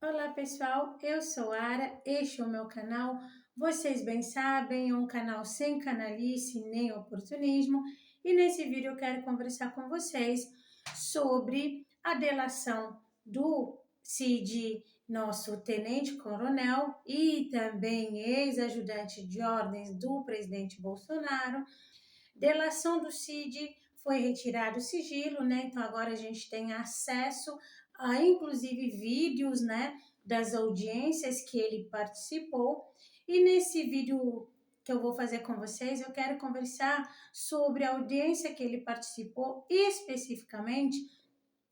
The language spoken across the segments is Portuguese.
Olá pessoal, eu sou Ara, este é o meu canal. Vocês bem sabem, é um canal sem canalice nem oportunismo, e nesse vídeo eu quero conversar com vocês sobre a delação do Cid, nosso tenente-coronel e também ex-ajudante de ordens do presidente Bolsonaro. Delação do Cid, foi retirado o sigilo, né? Então agora a gente tem acesso a inclusive vídeos, né, das audiências que ele participou. E nesse vídeo que eu vou fazer com vocês, eu quero conversar sobre a audiência que ele participou, especificamente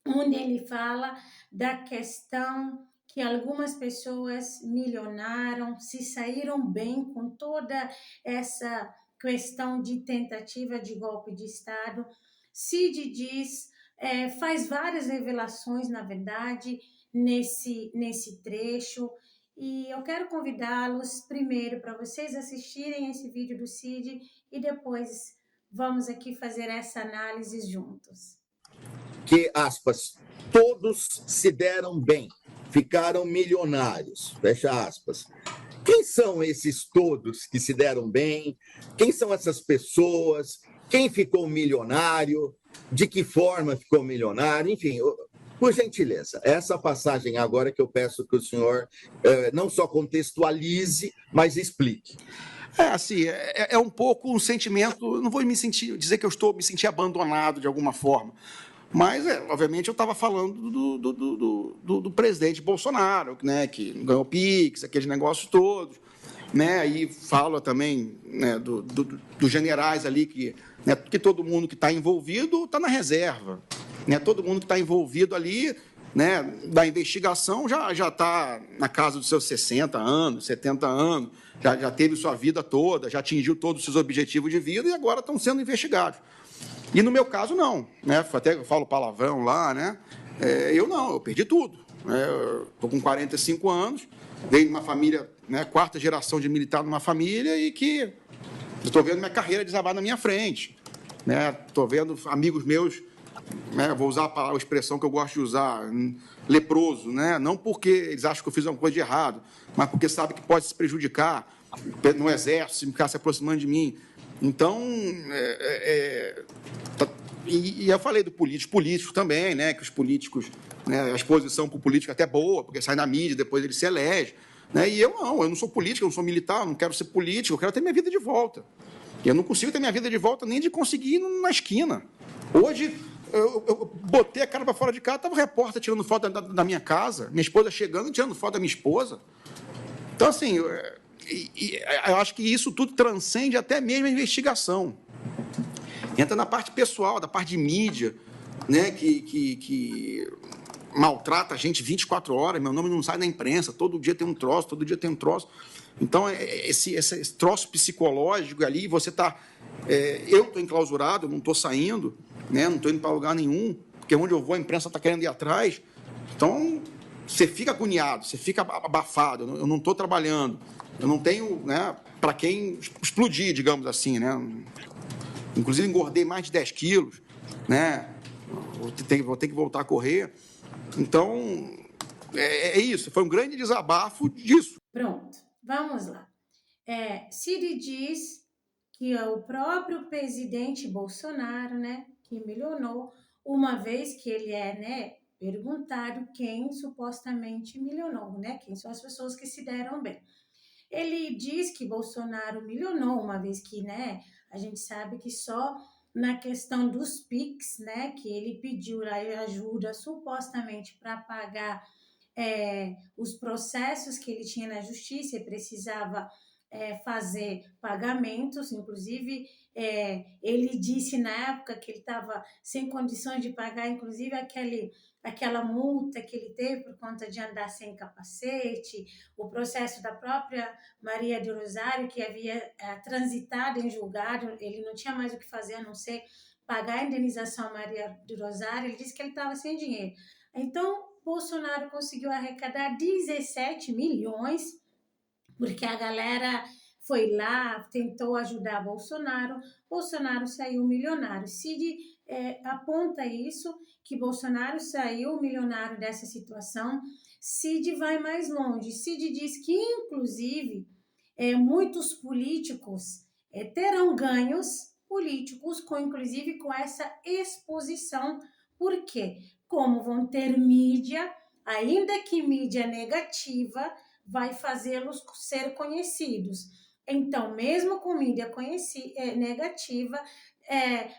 onde ele fala da questão que algumas pessoas milionaram, se saíram bem com toda essa questão de tentativa de golpe de Estado. Cid diz, faz várias revelações, na verdade, nesse trecho, e eu quero convidá-los primeiro para vocês assistirem esse vídeo do Cid e depois vamos aqui fazer essa análise juntos. Que, aspas, todos se deram bem, ficaram milionários, fecha aspas. Quem são esses todos que se deram bem? Quem são essas pessoas? Quem ficou milionário? De que forma ficou milionário? Enfim, por gentileza, essa passagem agora que eu peço que o senhor não só contextualize, mas explique. É um pouco um sentimento, não vou dizer que eu estou me sentir abandonado de alguma forma, mas, obviamente, eu estava falando do presidente Bolsonaro, né, que ganhou Pix, aqueles negócios todos, né, e fala também, né, dos generais ali, que todo mundo que está envolvido está na reserva, né, todo mundo que está envolvido ali, né, da investigação já está na casa dos seus 60 anos, 70 anos, já teve sua vida toda, já atingiu todos os seus objetivos de vida e agora estão sendo investigados. E no meu caso, não, né? Até eu falo palavrão lá, né? Eu não, eu perdi tudo. Estou com 45 anos, venho de uma família, né, quarta geração de militar numa família e que estou vendo minha carreira desabar na minha frente. Estou vendo amigos meus, né, vou usar a expressão que eu gosto de usar, leproso, né? Não porque eles acham que eu fiz alguma coisa de errado, mas porque sabem que pode se prejudicar no exército, se ficar se aproximando de mim. Então, e eu falei do políticos também, né, que os políticos, né, a exposição para o político é até boa, porque sai na mídia, depois ele se elege. Né, e eu não sou político, eu não sou militar, eu não quero ser político, eu quero ter minha vida de volta. Eu não consigo ter minha vida de volta nem de conseguir ir na esquina. Hoje, eu botei a cara para fora de casa, estava o repórter tirando foto da minha casa, minha esposa chegando e tirando foto da minha esposa. Então, assim, eu acho que isso tudo transcende até mesmo a investigação. Entra na parte pessoal, da parte de mídia, né, que maltrata a gente 24 horas, meu nome não sai na imprensa, todo dia tem um troço, todo dia tem um troço. Então, esse troço psicológico ali, você está... eu estou enclausurado, não estou saindo, né, não estou indo para lugar nenhum, porque onde eu vou a imprensa está querendo ir atrás. Então, você fica agoniado, você fica abafado, eu não estou trabalhando, eu não tenho, né, para quem explodir, digamos assim, né? Inclusive, engordei mais de 10 quilos, né? Vou ter que voltar a correr. Então, é isso. Foi um grande desabafo disso. Pronto, vamos lá. Cid diz que é o próprio presidente Bolsonaro, né, que milionou, uma vez que ele né, perguntado quem supostamente milionou, né, quem são as pessoas que se deram bem. Ele diz que Bolsonaro milionou, uma vez que, né, a gente sabe que só na questão dos PIX, né, que ele pediu ajuda supostamente para pagar os processos que ele tinha na justiça e precisava fazer pagamentos, inclusive ele disse na época que ele estava sem condições de pagar, inclusive aquela multa que ele teve por conta de andar sem capacete, o processo da própria Maria de Rosário, que havia transitado em julgado, ele não tinha mais o que fazer a não ser pagar a indenização a Maria de Rosário, ele disse que ele estava sem dinheiro. Então, Bolsonaro conseguiu arrecadar 17 milhões, porque a galera foi lá, tentou ajudar Bolsonaro, Bolsonaro saiu milionário. Cid aponta isso que Bolsonaro saiu milionário dessa situação. Cid vai mais longe. Cid diz que, inclusive, muitos políticos terão ganhos políticos, inclusive com essa exposição. Por quê? Como vão ter mídia, ainda que mídia negativa, vai fazê-los ser conhecidos. Então, mesmo com mídia negativa,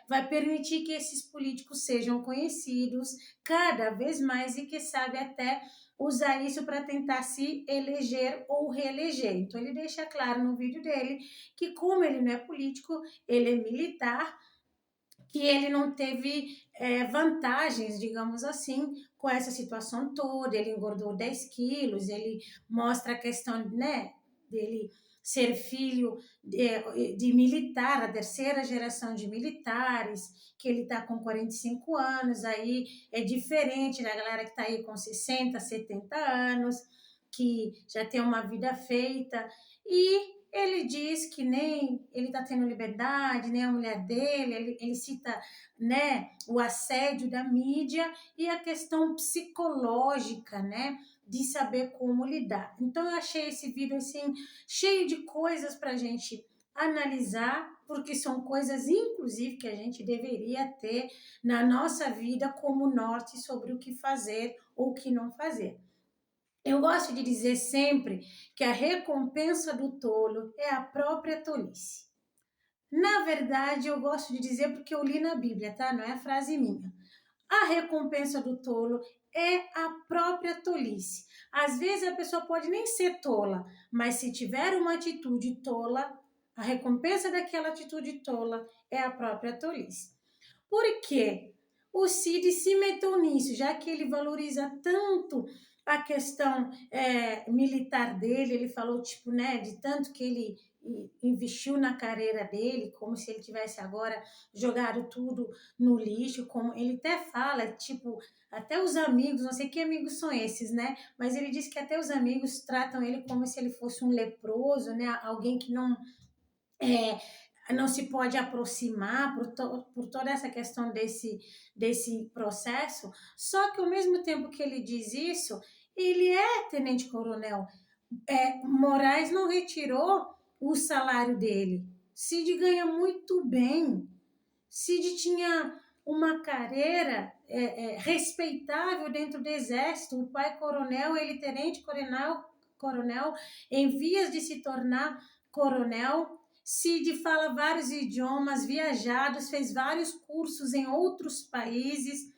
vai permitir que esses políticos sejam conhecidos cada vez mais e que sabe até usar isso para tentar se eleger ou reeleger. Então, ele deixa claro no vídeo dele que, como ele não é político, ele é militar, que ele não teve vantagens, digamos assim, com essa situação toda. Ele engordou 10 quilos, ele mostra a questão, né, dele ser filho de militar, a terceira geração de militares, que ele está com 45 anos, aí é diferente da galera que está aí com 60, 70 anos, que já tem uma vida feita, e ele diz que nem ele está tendo liberdade, nem a mulher dele, ele cita, né, o assédio da mídia e a questão psicológica, né, de saber como lidar. Então, eu achei esse vídeo, assim, cheio de coisas para a gente analisar, porque são coisas, inclusive, que a gente deveria ter na nossa vida como norte sobre o que fazer ou o que não fazer. Eu gosto de dizer sempre que a recompensa do tolo é a própria tolice. Na verdade, eu gosto de dizer porque eu li na Bíblia, tá? Não é frase minha. A recompensa do tolo é a própria tolice. Às vezes a pessoa pode nem ser tola, mas se tiver uma atitude tola, a recompensa daquela atitude tola é a própria tolice. Por quê? O Cid se meteu nisso, já que ele valoriza tanto a questão militar dele, ele falou, tipo, né, de tanto que ele investiu na carreira dele, como se ele tivesse agora jogado tudo no lixo, como ele até fala, tipo, até os amigos, não sei que amigos são esses, né, mas ele diz que até os amigos tratam ele como se ele fosse um leproso, né, alguém que não se pode aproximar por toda essa questão desse processo, só que ao mesmo tempo que ele diz isso, ele é tenente-coronel. Moraes não retirou o salário dele. Cid ganha muito bem. Cid tinha uma carreira respeitável dentro do exército. O pai coronel, ele tenente-coronel, em vias de se tornar coronel. Cid fala vários idiomas, viajados, fez vários cursos em outros países.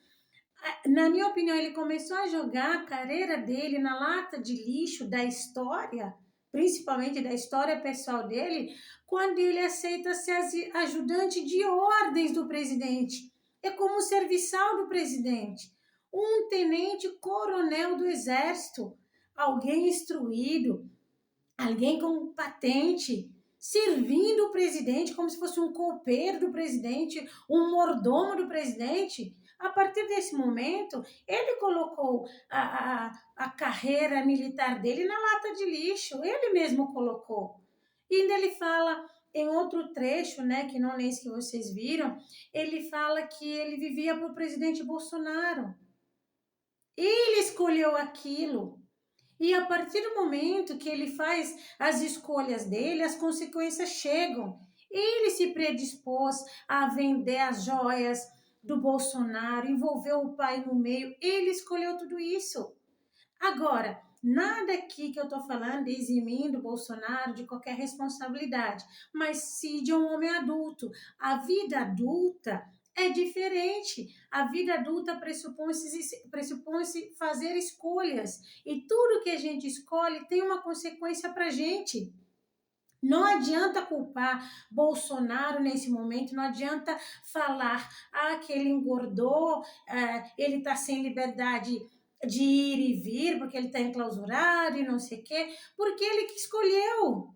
Na minha opinião, ele começou a jogar a carreira dele na lata de lixo da história, principalmente da história pessoal dele, quando ele aceita ser ajudante de ordens do presidente. É como serviçal do presidente. Um tenente-coronel do exército, alguém instruído, alguém com patente, servindo o presidente como se fosse um copeiro do presidente, um mordomo do presidente. A partir desse momento, ele colocou a carreira militar dele na lata de lixo, ele mesmo colocou. E ainda ele fala, em outro trecho, né, que não é esse que vocês viram, ele fala que ele vivia para o presidente Bolsonaro. Ele escolheu aquilo. E a partir do momento que ele faz as escolhas dele, as consequências chegam. Ele se predispôs a vender as joias do Bolsonaro, envolveu o pai no meio, ele escolheu tudo isso. Agora, nada aqui que eu estou falando eximindo o Bolsonaro de qualquer responsabilidade, mas Cid é um homem adulto. A vida adulta é diferente. A vida adulta pressupõe-se fazer escolhas. E tudo que a gente escolhe tem uma consequência para a gente. Não adianta culpar Bolsonaro nesse momento, não adianta falar que ele engordou, ele está sem liberdade de ir e vir, porque ele está enclausurado e não sei o quê, porque ele que escolheu.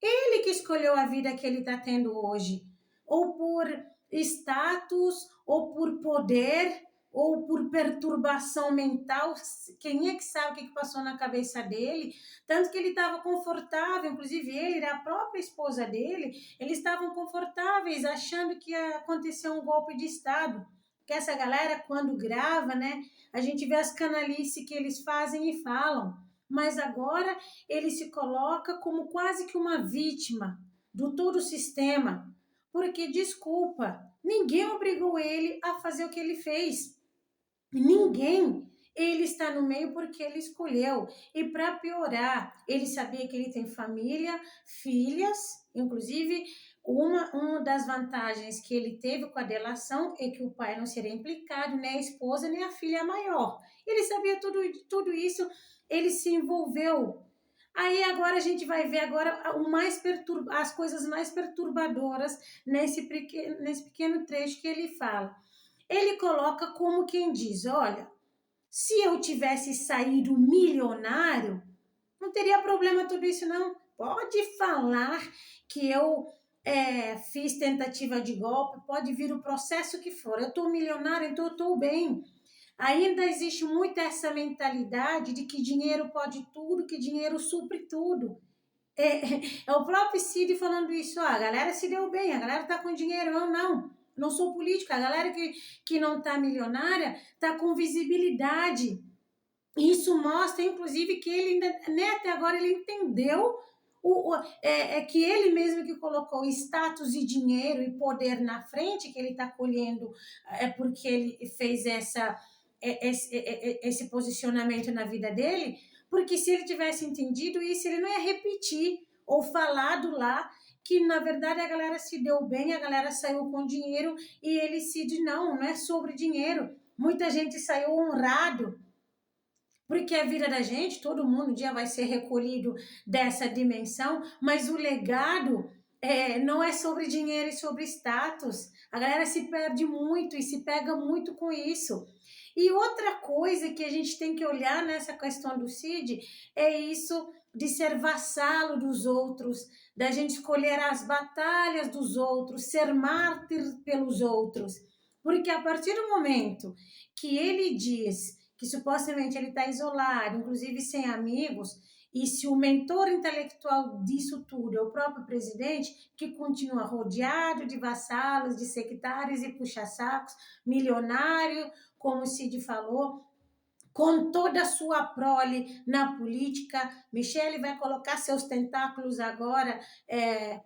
Ele que escolheu a vida que ele está tendo hoje. Ou por status, ou por poder, ou por perturbação mental, quem é que sabe o que passou na cabeça dele, tanto que ele estava confortável, inclusive ele e a própria esposa dele, eles estavam confortáveis, achando que ia acontecer um golpe de Estado. que essa galera, quando grava, né, a gente vê as canalices que eles fazem e falam, mas agora ele se coloca como quase que uma vítima do todo o sistema, porque, desculpa, ninguém obrigou ele a fazer o que ele fez. Ninguém. Ele está no meio porque ele escolheu. E para piorar, ele sabia que ele tem família, filhas, inclusive uma das vantagens que ele teve com a delação é que o pai não seria implicado, nem a esposa, nem a filha maior. Ele sabia tudo isso, ele se envolveu. Aí agora a gente vai ver agora as coisas mais perturbadoras nesse pequeno trecho que ele fala. Ele coloca como quem diz, olha, se eu tivesse saído milionário, não teria problema tudo isso não. Pode falar que eu fiz tentativa de golpe, pode vir o processo que for. Eu estou milionário, então eu estou bem. Ainda existe muito essa mentalidade de que dinheiro pode tudo, que dinheiro supre tudo. É o próprio Cid falando isso, a galera se deu bem, a galera tá com dinheiro, eu não sou política, a galera que não tá milionária tá com visibilidade. Isso mostra, inclusive, que ele ainda, né, até agora ele entendeu que ele mesmo que colocou status e dinheiro e poder na frente, que ele está colhendo porque ele fez esse posicionamento na vida dele, porque se ele tivesse entendido isso, ele não ia repetir ou falado lá que, na verdade, a galera se deu bem, a galera saiu com dinheiro e ele se diz, não é sobre dinheiro. Muita gente saiu honrado, porque a vida da gente, todo mundo um dia vai ser recolhido dessa dimensão, mas o legado não é sobre dinheiro e sobre status. A galera se perde muito e se pega muito com isso. E outra coisa que a gente tem que olhar nessa questão do Cid é isso de ser vassalo dos outros, da gente escolher as batalhas dos outros, ser mártir pelos outros. Porque a partir do momento que ele diz que supostamente ele está isolado, inclusive sem amigos, e se o mentor intelectual disso tudo é o próprio presidente, que continua rodeado de vassalos, de sectários e puxa-sacos, milionário, como o Cid falou, com toda a sua prole na política. Michele vai colocar seus tentáculos agora,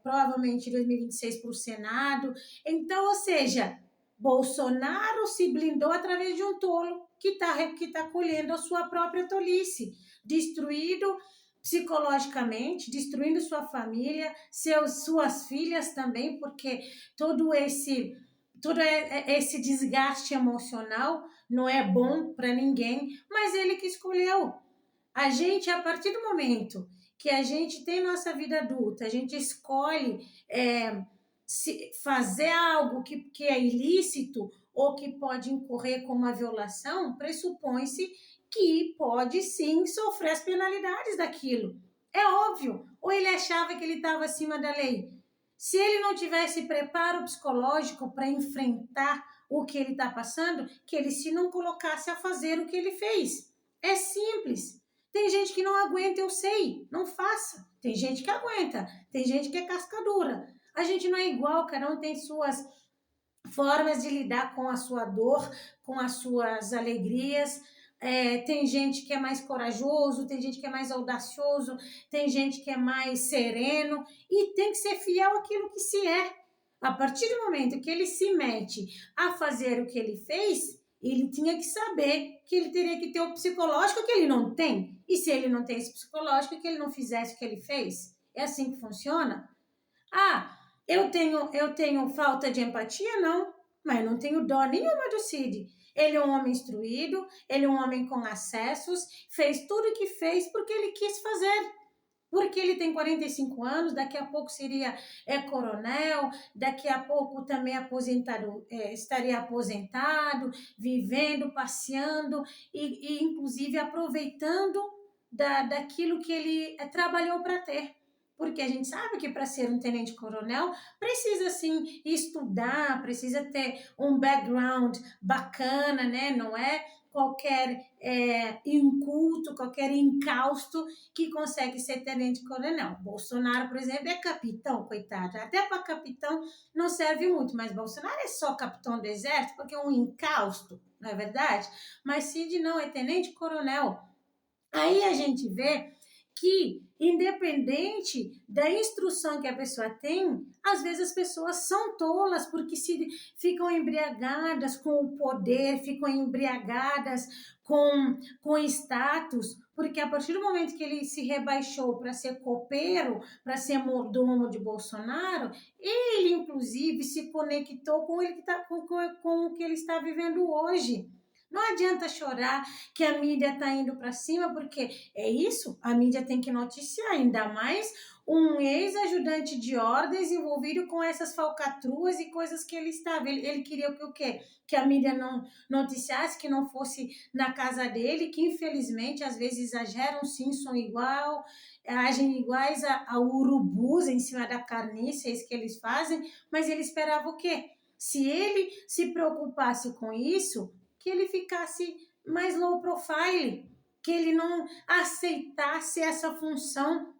provavelmente em 2026, para o Senado. Então, ou seja, Bolsonaro se blindou através de um tolo que tá colhendo a sua própria tolice, destruído psicologicamente, destruindo sua família, suas filhas também, porque todo esse desgaste emocional não é bom para ninguém, mas ele que escolheu. A gente, a partir do momento que a gente tem nossa vida adulta, a gente escolhe fazer algo que é ilícito ou que pode incorrer com uma violação, pressupõe-se que pode sim sofrer as penalidades daquilo. É óbvio. Ou ele achava que ele estava acima da lei? Se ele não tivesse preparo psicológico para enfrentar o que ele está passando, que ele se não colocasse a fazer o que ele fez. É simples. Tem gente que não aguenta, eu sei, não faça. Tem gente que aguenta, tem gente que é casca dura. A gente não é igual, cada um tem suas formas de lidar com a sua dor, com as suas alegrias. Tem gente que é mais corajoso, tem gente que é mais audacioso, tem gente que é mais sereno e tem que ser fiel àquilo que se é. A partir do momento que ele se mete a fazer o que ele fez, ele tinha que saber que ele teria que ter o psicológico que ele não tem. E se ele não tem esse psicológico, que ele não fizesse o que ele fez. É assim que funciona? Eu tenho falta de empatia? Não, mas eu não tenho dó nenhuma do Cid. Ele é um homem instruído, ele é um homem com acessos, fez tudo o que fez porque ele quis fazer. Porque ele tem 45 anos, daqui a pouco seria coronel, daqui a pouco também estaria aposentado, vivendo, passeando e inclusive aproveitando daquilo que ele trabalhou para ter. Porque a gente sabe que para ser um tenente-coronel precisa, sim, estudar, precisa ter um background bacana, né? Não é qualquer inculto, qualquer incausto que consegue ser tenente-coronel. Bolsonaro, por exemplo, é capitão, coitado. Até para capitão não serve muito, mas Bolsonaro é só capitão do exército porque é um incausto, não é verdade? Mas Cid não, é tenente-coronel. Aí a gente vê que, independente da instrução que a pessoa tem, às vezes as pessoas são tolas porque ficam embriagadas com o poder, ficam embriagadas com status, porque a partir do momento que ele se rebaixou para ser copeiro, para ser mordomo de Bolsonaro, ele, inclusive, se conectou com o que ele está vivendo hoje. Não adianta chorar que a mídia está indo para cima, porque é isso, a mídia tem que noticiar, ainda mais um ex-ajudante de ordens envolvido com essas falcatruas e coisas que ele estava. Ele queria que o quê? Que a mídia não noticiasse, que não fosse na casa dele, que infelizmente às vezes exageram, sim, são igual, agem iguais a urubus em cima da carniça, é isso que eles fazem, mas ele esperava o quê? Se ele se preocupasse com isso, que ele ficasse mais low profile, que ele não aceitasse essa função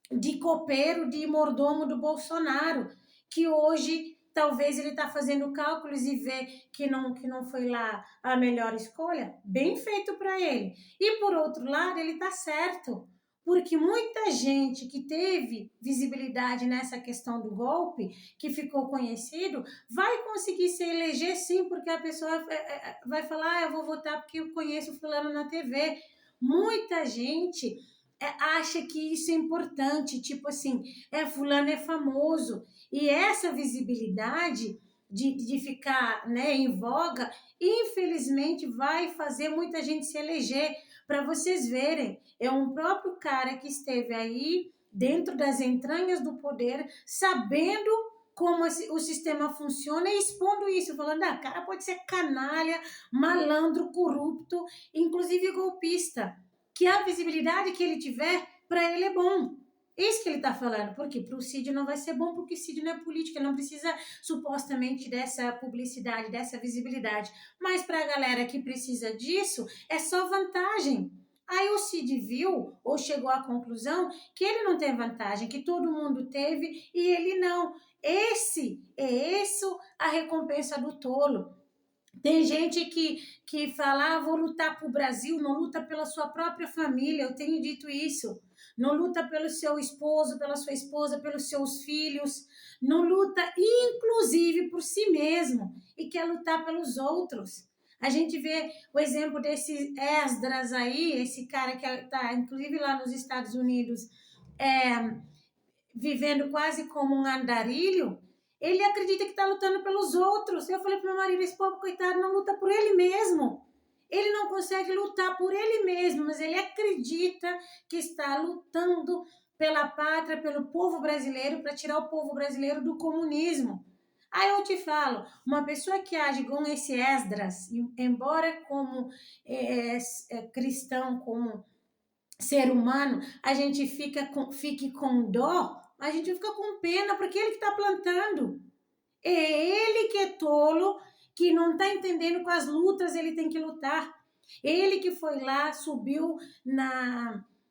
de copeiro, de mordomo do Bolsonaro, que hoje talvez ele está fazendo cálculos e vê que não foi lá a melhor escolha. Bem feito para ele. E por outro lado, ele está certo, porque muita gente que teve visibilidade nessa questão do golpe, que ficou conhecido, vai conseguir se eleger sim, porque a pessoa vai falar, eu vou votar porque eu conheço fulano na TV. Muita gente acha que isso é importante, tipo assim, fulano é famoso, e essa visibilidade de ficar, né, em voga, infelizmente vai fazer muita gente se eleger. Para vocês verem, é um próprio cara que esteve aí dentro das entranhas do poder, sabendo como o sistema funciona e expondo isso, falando, cara pode ser canalha, malandro, corrupto, inclusive golpista, que a visibilidade que ele tiver, para ele é bom. Isso que ele está falando, porque para o Cid não vai ser bom, porque o Cid não é político, ele não precisa supostamente dessa publicidade, dessa visibilidade. Mas para a galera que precisa disso, é só vantagem. Aí o Cid viu, ou chegou à conclusão, que ele não tem vantagem, que todo mundo teve e ele não. Esse é isso a recompensa do tolo. Tem gente que fala, vou lutar para o Brasil, não luta pela sua própria família, eu tenho dito isso. Não luta pelo seu esposo, pela sua esposa, pelos seus filhos. Não luta, inclusive, por si mesmo e quer lutar pelos outros. A gente vê o exemplo desse Esdras aí, esse cara que está, inclusive, lá nos Estados Unidos, vivendo quase como um andarilho. Ele acredita que está lutando pelos outros. Eu falei para meu marido, esse pobre coitado não luta por ele mesmo. Ele não consegue lutar por ele mesmo, mas ele acredita que está lutando pela pátria, pelo povo brasileiro, para tirar o povo brasileiro do comunismo. Aí eu te falo, uma pessoa que age com esse Esdras, embora como cristão, como ser humano, a gente fique com dó, a gente fica com pena, porque ele que está plantando. É ele que é tolo, que não está entendendo quais lutas ele tem que lutar. Ele que foi lá, subiu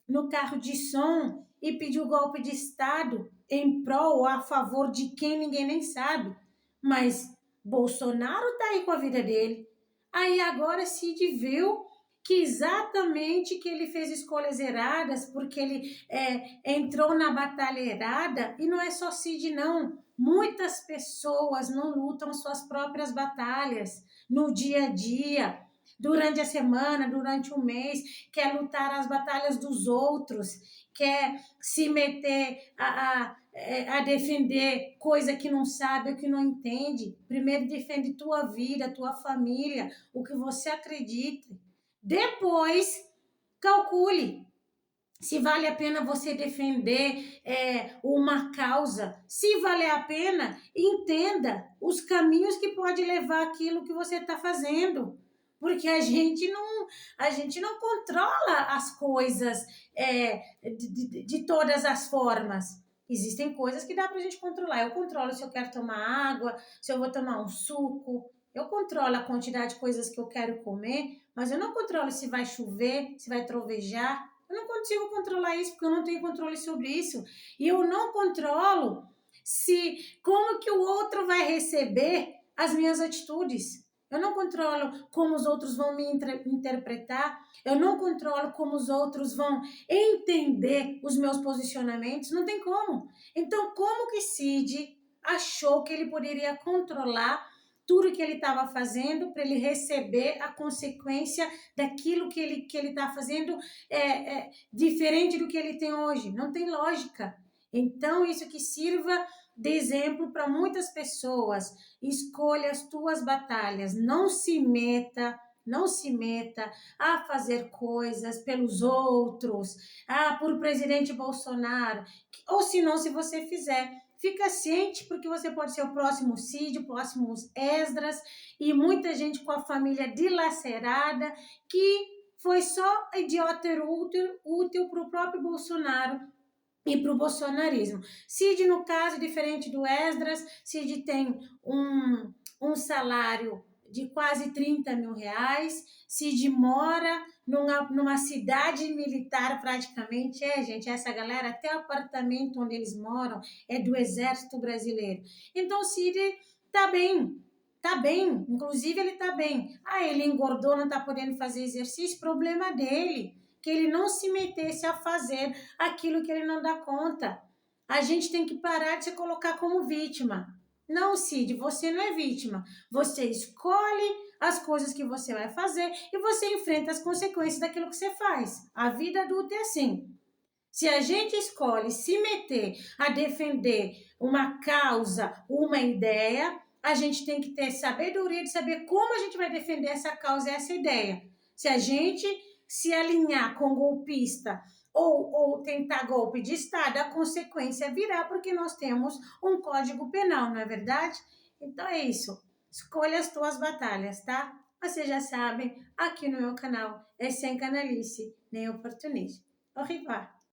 no carro de som e pediu golpe de Estado em prol ou a favor de quem ninguém nem sabe. Mas Bolsonaro está aí com a vida dele. Aí agora Cid viu que exatamente que ele fez escolhas erradas, porque ele entrou na batalha errada, e não é só Cid não, muitas pessoas não lutam suas próprias batalhas no dia a dia, durante a semana, durante o mês, quer lutar as batalhas dos outros, quer se meter a defender coisa que não sabe, o que não entende. Primeiro defende tua vida, tua família, o que você acredita. Depois, calcule se vale a pena você defender uma causa. Se vale a pena, entenda os caminhos que pode levar aquilo que você está fazendo. Porque a gente não controla as coisas de todas as formas. Existem coisas que dá para a gente controlar. Eu controlo se eu quero tomar água, se eu vou tomar um suco. Eu controlo a quantidade de coisas que eu quero comer, mas eu não controlo se vai chover, se vai trovejar. Eu não consigo controlar isso porque eu não tenho controle sobre isso. E eu não controlo como que o outro vai receber as minhas atitudes. Eu não controlo como os outros vão me interpretar. Eu não controlo como os outros vão entender os meus posicionamentos. Não tem como. Então, como que Cid achou que ele poderia controlar tudo que ele estava fazendo para ele receber a consequência daquilo que ele está fazendo diferente do que ele tem hoje? Não tem lógica. Então, isso que sirva de exemplo para muitas pessoas. Escolha as tuas batalhas, não se meta a fazer coisas pelos outros, por o presidente Bolsonaro, ou se não, se você fizer, fica ciente, porque você pode ser o próximo Cid, o próximo Esdras, e muita gente com a família dilacerada, que foi só idiota útil para o próprio Bolsonaro e para o bolsonarismo. Cid, no caso, diferente do Esdras, Cid tem um salário de quase 30 mil reais, Cid mora numa cidade militar praticamente, gente, essa galera, até o apartamento onde eles moram é do Exército Brasileiro. Então, Cid tá bem, inclusive ele tá bem. Ele engordou, não tá podendo fazer exercício, problema dele, que ele não se metesse a fazer aquilo que ele não dá conta. A gente tem que parar de se colocar como vítima. Não, Cid, você não é vítima. Você escolhe as coisas que você vai fazer e você enfrenta as consequências daquilo que você faz. A vida adulta é assim. Se a gente escolhe se meter a defender uma causa, uma ideia, a gente tem que ter sabedoria de saber como a gente vai defender essa causa e essa ideia. Se a gente se alinhar com golpista ou tentar golpe de Estado, a consequência virá, porque nós temos um código penal, não é verdade? Então é isso. Escolha as tuas batalhas, tá? Vocês já sabem, aqui no meu canal é sem canalice nem oportunismo. Au revoir!